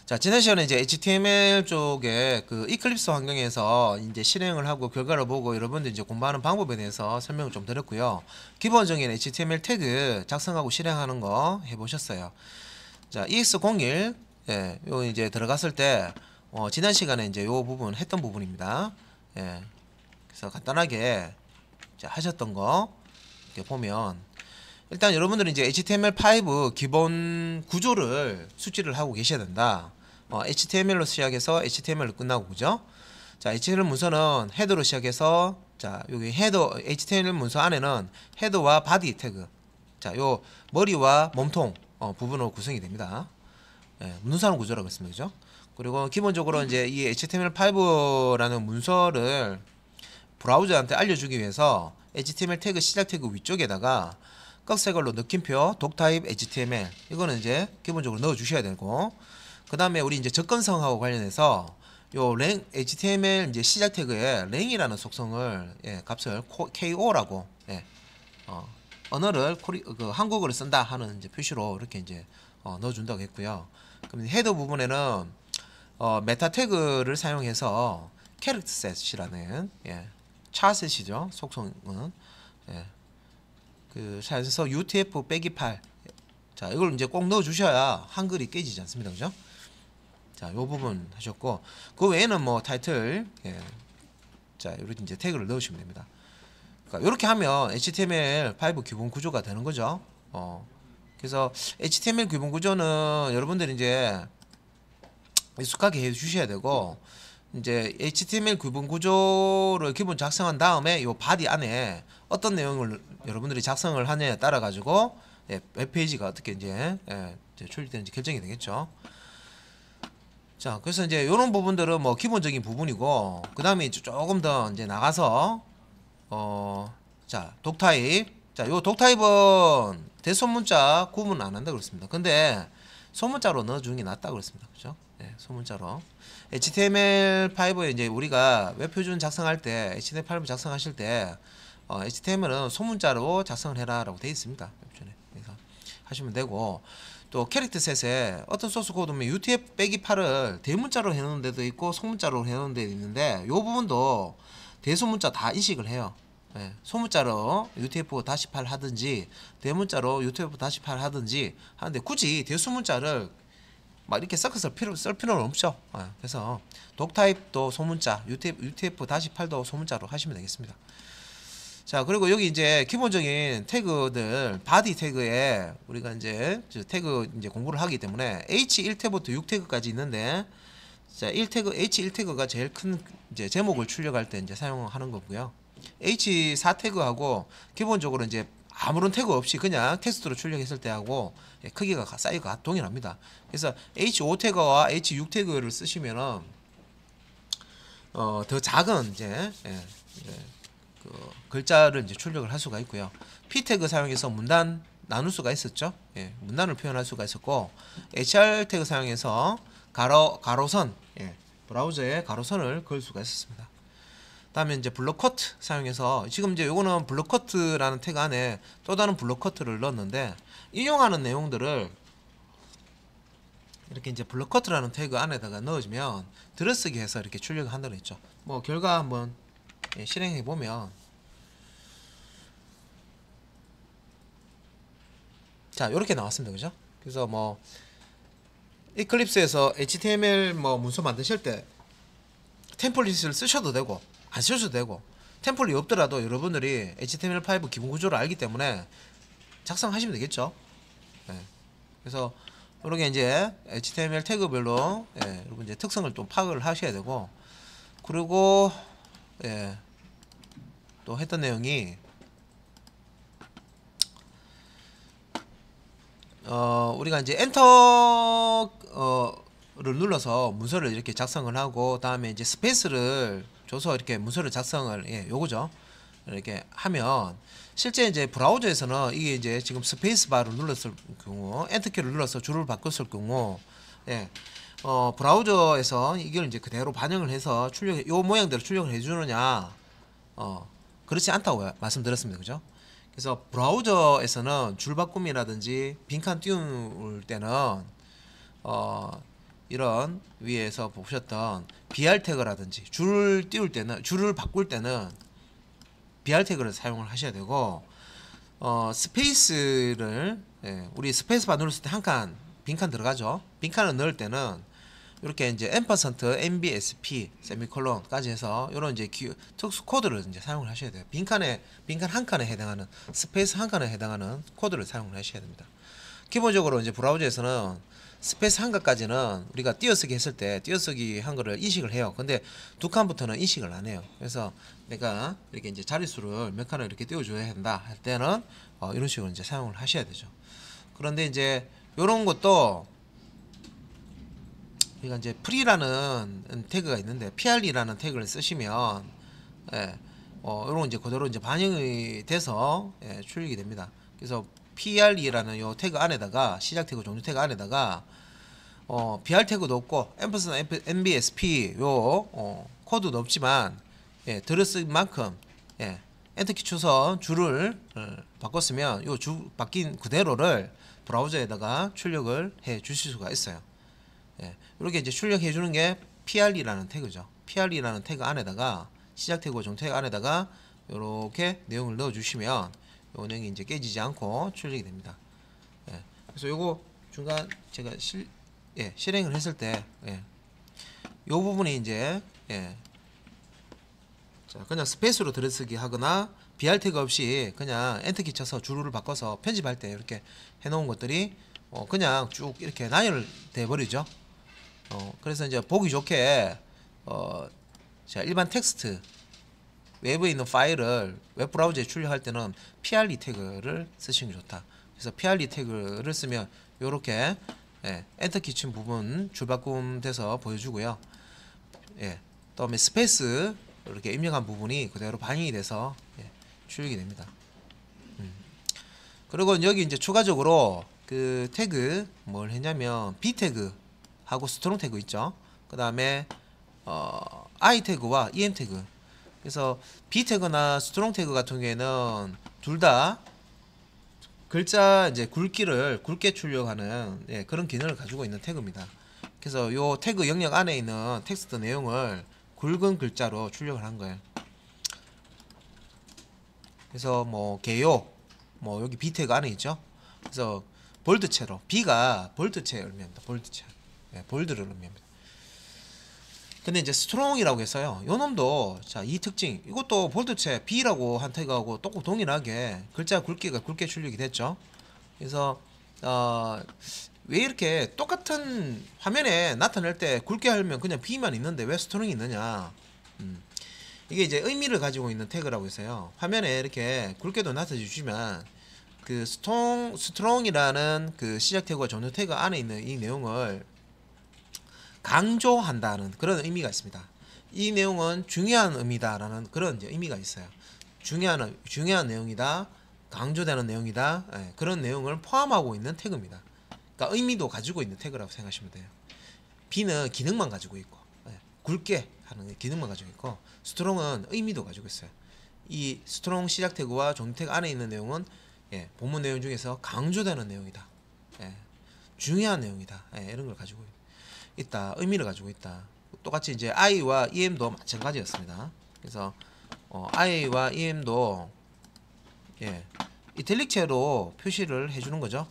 자, 지난 시간에 이제 HTML 쪽에 그 이클립스 환경에서 이제 실행을 하고 결과를 보고 여러분들 이제 공부하는 방법에 대해서 설명을 좀 드렸고요. 기본적인 HTML 태그 작성하고 실행하는 거 해보셨어요. 자, EX01 요 이제 들어갔을 때 지난 시간에 이제 요 부분 했던 부분입니다. 그래서 간단하게 자, 하셨던 거 이렇게 보면 일단 여러분들은 이제 HTML5 기본 구조를 숙지를 하고 계셔야 된다. HTML로 시작해서 HTML로 끝나고 그죠? 자, HTML 문서는 헤더로 시작해서 자, 여기 헤더 HTML 문서 안에는 헤더와 바디 태그. 자, 요 머리와 몸통 부분으로 구성이 됩니다. 문서하는 구조라고 했습니다. 그죠? 그리고 기본적으로 이제 이 HTML5라는 문서를 브라우저한테 알려주기 위해서 HTML 태그 시작 태그 위쪽에다가 꺽쇠걸로 느낌표 독타입 HTML 이거는 이제 기본적으로 넣어 주셔야 되고, 그 다음에 우리 이제 접근성하고 관련해서 요 랭 HTML 이제 시작 태그에 랭이라는 속성을 값을 KO라고 언어를 한국어를 쓴다 하는 이제 표시로 이렇게 이제 넣어 준다고 했고요. 그럼 헤더 부분에는 메타 태그를 사용해서 캐릭터셋이라는 차셋이죠. 속성은 그 사에서 UTF 빼기 8. 자, 이걸 이제 꼭 넣어 주셔야 한글이 깨지지 않습니다. 그죠? 자, 요 부분 하셨고, 그 외에는 뭐 타이틀 자, 이렇게 이제 태그를 넣으시면 됩니다. 그러니까 이렇게 하면 HTML5 기본 구조가 되는 거죠. 그래서 HTML 기본 구조는 여러분들이 이제 익숙하게 해 주셔야 되고, 이제 HTML 기본 구조를 기본 작성한 다음에 이 바디 안에 어떤 내용을 여러분들이 작성을 하냐에 따라 가지고 웹페이지가 어떻게 이제 출력되는지 결정이 되겠죠. 자, 그래서 이제 이런 부분들은 뭐 기본적인 부분이고, 그 다음에 조금 더 이제 나가서 자, 독타입. 자, 요 독타입은 대소문자 구분 안 한다 그랬습니다. 근데 소문자로 넣어주는 게 낫다 그랬습니다. 그죠? 소문자로. HTML5에 이제 우리가 웹표준 작성할 때, HTML5 작성하실 때, HTML은 소문자로 작성을 해라라고 되어 있습니다. 웹표준에. 그래서 하시면 되고, 또 캐릭터셋에 어떤 소스 코드면 UTF-8을 대문자로 해놓은 데도 있고 소문자로 해놓은 데도 있는데, 이 부분도 대소문자 다 인식을 해요. 소문자로 UTF-8 하든지 대문자로 UTF-8 하든지 하는데, 굳이 대소문자를 막 이렇게 섞어서 쓸 필요는 없죠. 그래서 독타입도 소문자, UTF-8도 소문자로 하시면 되겠습니다. 자, 그리고 여기 이제 기본적인 태그들 바디 태그에 우리가 이제 태그 이제 공부를 하기 때문에 H1태그부터 6태그까지 있는데, 자, 1태그 H1태그가 제일 큰 이제 제목을 출력할 때 이제 사용하는 거고요. H4태그하고 기본적으로 이제 아무런 태그 없이 그냥 텍스트로 출력했을 때 하고 크기가 사이즈가 동일합니다. 그래서 H5태그와 H6태그를 쓰시면은 더 작은 이제 그 글자를 이제 출력을 할 수가 있고요. P 태그 사용해서 문단 나눌 수가 있었죠. 문단을 표현할 수가 있었고, HR 태그 사용해서 가로선 브라우저에 가로선을 그을 수가 있었습니다. 다음에 이제 블록 커트 사용해서, 지금 이제 요거는 블록 커트라는 태그 안에 또 다른 블록 커트를 넣었는데, 인용하는 내용들을 이렇게 이제 블록 커트라는 태그 안에다가 넣어주면 들어쓰기 해서 이렇게 출력을 한다고 했죠. 뭐 결과 한번 실행해 보면, 자, 요렇게 나왔습니다. 그죠? 그래서 뭐 이클립스에서 HTML 뭐 문서 만드실 때 템플릿을 쓰셔도 되고 안 쓰셔도 되고, 템플릿이 없더라도 여러분들이 HTML5 기본 구조를 알기 때문에 작성하시면 되겠죠. 그래서 이렇게 이제 HTML 태그별로 여러분 이제 특성을 좀 파악을 하셔야 되고, 그리고 또 했던 내용이 우리가 이제 엔터를 눌러서 문서를 이렇게 작성을 하고, 다음에 이제 스페이스를 줘서 이렇게 문서를 작성을 요거죠. 이렇게 하면 실제 이제 브라우저에서는 이게 이제 지금 스페이스 바를 눌렀을 경우, 엔터키를 눌러서 줄을 바꿨을 경우 브라우저에서 이걸 이제 그대로 반영을 해서 요 모양대로 출력을 해주느냐, 그렇지 않다고 말씀드렸습니다. 그죠? 그래서 브라우저에서는 줄 바꿈이라든지 빈칸 띄울 때는 이런 위에서 보셨던 BR 태그라든지 줄을 띄울 때는, 줄을 바꿀 때는 BR 태그를 사용을 하셔야 되고, 스페이스를, 예, 우리 스페이스바 눌렀을 때 한 칸 빈칸 들어가죠. 빈칸을 넣을 때는 이렇게 이제 %mbsp 세미콜론까지 해서 이런 이제 특수 코드를 이제 사용을 하셔야 돼요. 빈칸 한 칸에 해당하는, 스페이스 한 칸에 해당하는 코드를 사용을 하셔야 됩니다. 기본적으로 이제 브라우저에서는 스페이스 한 칸까지는 우리가 띄어쓰기 했을 때 띄어쓰기 한 거를 인식을 해요. 근데 두 칸부터는 인식을 안 해요. 그래서 내가 이렇게 이제 자릿수를 몇 칸을 이렇게 띄워줘야 한다 할 때는 이런 식으로 이제 사용을 하셔야 되죠. 그런데 이제 이런 것도 우리가 이제 프리라는 태그가 있는데 PR이라는 태그를 쓰시면, 예, 이런 이제 그대로 이제 반영이 돼서, 예, 출력이 됩니다. 그래서 PR이라는 요 태그 안에다가, 시작 태그, 종료 태그 안에다가 BR 태그도 없고 MBSP 요 코드도 없지만, 예, 들었을 만큼, 예, 엔터키 쳐서 줄을 바꿨으면 요 줄 바뀐 그대로를 브라우저에다가 출력을 해 주실 수가 있어요. 예, 이렇게 이제 출력해 주는 게 PR이라는 태그죠. PR이라는 태그 안에다가, 시작 태그와 종료 태그 안에다가 이렇게 내용을 넣어 주시면 요 내용이 이제 깨지지 않고 출력이 됩니다. 예, 그래서 요거 중간 제가 실행을 했을 때, 예, 요 부분이 이제, 예, 자, 그냥 스페이스로 들어쓰기 하거나 BR 태그 없이 그냥 엔터키 쳐서 줄을 바꿔서 편집할 때 이렇게 해놓은 것들이 그냥 쭉 이렇게 나열돼 버리죠. 그래서 이제 보기 좋게 자, 일반 텍스트 웹에 있는 파일을 웹 브라우저에 출력할 때는 PRE 태그를 쓰시는 게 좋다. 그래서 PRE 태그를 쓰면 요렇게, 예, 엔터키 친 부분 줄바꿈 돼서 보여주고요. 예, 다음에 스페이스 이렇게 입력한 부분이 그대로 반영이 돼서, 예, 출력이 됩니다. 그리고 여기 이제 추가적으로 그 태그 뭘 했냐면 B 태그 하고 스트롱 태그 있죠. 그 다음에 I 태그와 EM 태그. 그래서 B 태그나 스트롱 태그 같은 경우에는 둘 다 글자 이제 굵기를 굵게 출력하는, 예, 그런 기능을 가지고 있는 태그입니다. 그래서 요 태그 영역 안에 있는 텍스트 내용을 굵은 글자로 출력을 한 거예요. 그래서 뭐 개요, 뭐 여기 B 태그 안에 있죠. 그래서 볼드체로, B가 볼드체 의미합니다. 볼드체, 예, 볼드를 의미합니다. 근데 이제 스트롱이라고 해서요, 요 놈도, 자, 이 특징, 이것도 볼드체 B라고 한 태그하고 똑같고 동일하게 글자 굵기가 굵게 출력이 됐죠. 그래서 왜 이렇게 똑같은 화면에 나타낼 때 굵게 하면 그냥 B만 있는데 왜 스트롱이 있느냐. 이게 이제 의미를 가지고 있는 태그라고 해서요, 화면에 이렇게 굵게도 나타주지만 그 스트롱이라는 그 시작 태그와 종료 태그 안에 있는 이 내용을 강조한다는 그런 의미가 있습니다. 이 내용은 중요한 의미다라는 그런 이제 의미가 있어요. 중요한 내용이다, 강조되는 내용이다, 예, 그런 내용을 포함하고 있는 태그입니다. 그러니까 의미도 가지고 있는 태그라고 생각하시면 돼요. B는 기능만 가지고 있고, 예, 굵게 하는 기능만 가지고 있고, 스트롱은 의미도 가지고 있어요. 이 스트롱 시작 태그와 종료 태그 안에 있는 내용은, 예, 본문 내용 중에서 강조되는 내용이다, 예, 중요한 내용이다, 예, 이런 걸 가지고 있다, 의미를 가지고 있다. 똑같이 이제 I와 EM도 마찬가지였습니다. 그래서 I와 EM도, 예, 이탈릭체로 표시를 해주는 거죠.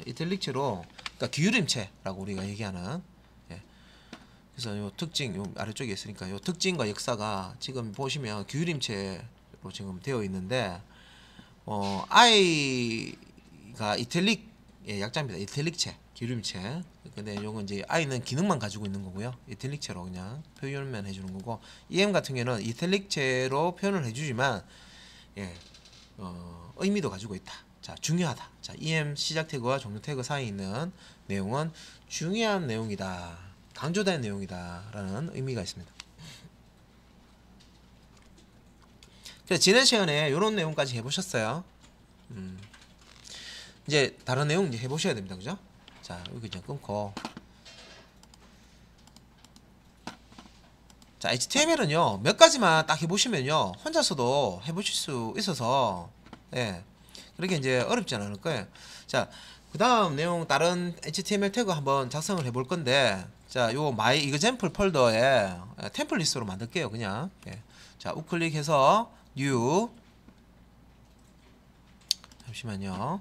이탈릭체로, 그러니까 기울임체라고 우리가 얘기하는, 예, 그래서 요 특징, 요 아래쪽에 있으니까 요 특징과 역사가 지금 보시면 기울임체로 지금 되어 있는데, I가 이탈릭, 예, 약자입니다. 이탈릭체, 기울임체. 근데 요건 이제 I는 기능만 가지고 있는 거고요. 이탈릭체로 그냥 표현만 해주는 거고, EM 같은 경우는 이탈릭체로 표현을 해주지만, 예, 의미도 가지고 있다. 자, 중요하다. 자, EM 시작 태그와 종료 태그 사이에 있는 내용은 중요한 내용이다, 강조된 내용이다라는 의미가 있습니다. 그래서 지난 시간에 이런 내용까지 해보셨어요. 이제 다른 내용 이제 해보셔야 됩니다, 그죠? 자, 여기 이제 끊고, 자, HTML은요 몇 가지만 딱 해보시면요 혼자서도 해보실 수 있어서, 예, 그렇게 이제 어렵지 않을 거예요. 자, 그 다음 내용 다른 HTML 태그 한번 작성을 해볼 건데, 자, 요 my example 폴더에 템플릿으로 만들게요. 그냥. 예. 자, 우클릭해서 new, 잠시만요.